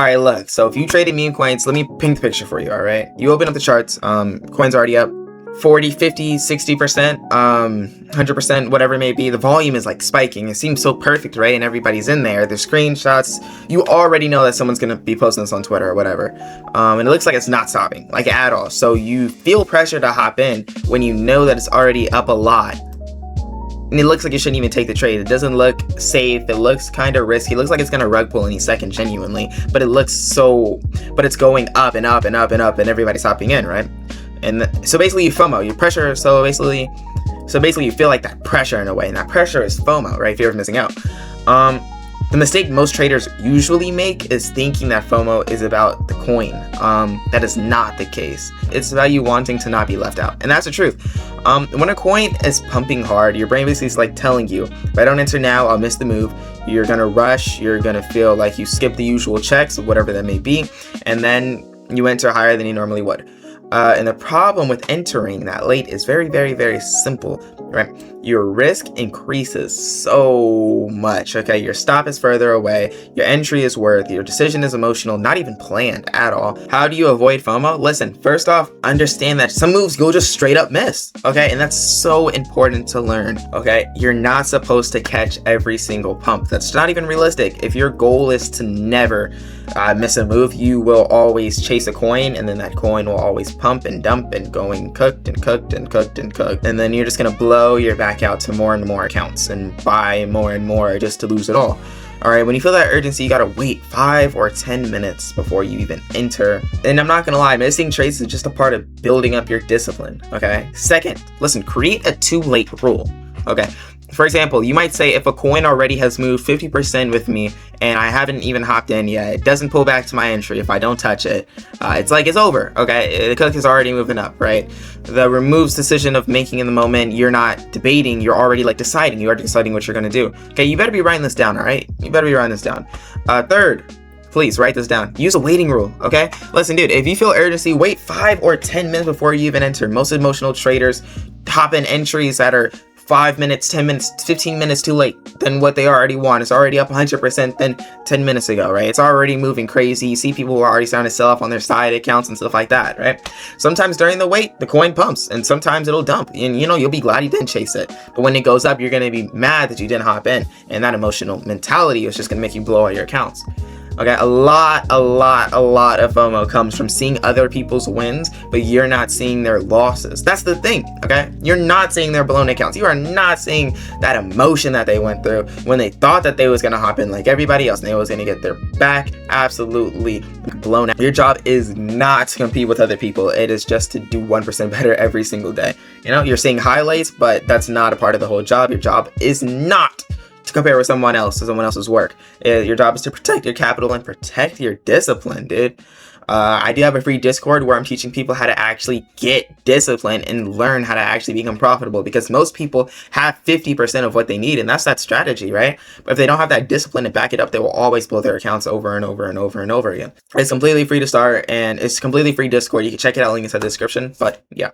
All right, look, so if you traded meme coins, let me paint the picture for you, all right? You open up the charts, coins already up 40, 50, 60%, 100%, whatever it may be. The volume is like spiking. It seems so perfect, right? And everybody's in there. There's screenshots. You already know that someone's going to be posting this on Twitter or whatever. And it looks like it's not stopping, like at all. So you feel pressure to hop in when you know that it's already up a lot. And it looks like you shouldn't even take the trade. It doesn't look safe. It looks kind of risky. It looks like it's going to rug pull any second, genuinely. But it looks so... But it's going up and up and up and up, and everybody's hopping in, right? And so basically you FOMO. You pressure... So basically you feel like that pressure in a way. And that pressure is FOMO, right? Fear of missing out. The mistake most traders usually make is thinking that FOMO is about the coin. That is not the case. It's about you wanting to not be left out. And that's the truth. When a coin is pumping hard, your brain basically is like telling you, if I don't enter now, I'll miss the move. You're going to rush. You're going to feel like you skip the usual checks, whatever that may be. And then you enter higher than you normally would. And the problem with entering that late is very, very, very simple, right? Your risk increases so much, okay? Your stop is further away. Your entry is worth. Your decision is emotional, not even planned at all. How do you avoid FOMO? Listen, first off, understand that some moves you'll just straight up miss, okay? And that's so important to learn, okay? You're not supposed to catch every single pump. That's not even realistic. If your goal is to never miss a move, you will always chase a coin, and then that coin will always pump and dump and going cooked and cooked and cooked and cooked, and then you're just gonna blow your back out to more and more accounts and buy more and more just to lose it all. All right, when you feel that urgency, you gotta wait 5 or 10 minutes before you even enter. And I'm not gonna lie, missing trades is just a part of building up your discipline, okay? Second, listen, create a too late rule, okay? For example, you might say if a coin already has moved 50% with me and I haven't even hopped in yet, it doesn't pull back to my entry if I don't touch it. It's like it's over, okay? The cook is already moving up, right? The removes decision of making in the moment, you're not debating, you're already like deciding. You're already deciding what you're gonna do. Okay, you better be writing this down, all right? You better be writing this down. Third, please write this down. Use a waiting rule, okay? Listen, dude, if you feel urgency, wait 5 or 10 minutes before you even enter. Most emotional traders hop in entries that are 5 minutes, 10 minutes, 15 minutes too late than what they already want. It's already up 100% than 10 minutes ago, right? It's already moving crazy. You see people who are already starting to sell off on their side accounts and stuff like that, right? Sometimes during the wait, the coin pumps, and sometimes it'll dump. And, you know, you'll be glad you didn't chase it. But when it goes up, you're going to be mad that you didn't hop in. And that emotional mentality is just going to make you blow all your accounts. Okay, a lot of FOMO comes from seeing other people's wins, but you're not seeing their losses. That's the thing, okay? You're not seeing their blown accounts. You are not seeing that emotion that they went through when they thought that they was gonna hop in like everybody else and they was gonna get their back absolutely blown out. Your job is not to compete with other people. It is just to do 1% better every single day. You know, you're seeing highlights, but that's not a part of the whole job. Your job is not to compare with someone else's work. Your job is to protect your capital and protect your discipline, dude. I do have a free Discord where I'm teaching people how to actually get discipline and learn how to actually become profitable, because most people have 50% of what they need, and that's that strategy, right? But if they don't have that discipline to back it up, they will always blow their accounts over and over and over and over again. It's completely free to start, and it's completely free Discord. You can check it out, link inside the description. But yeah.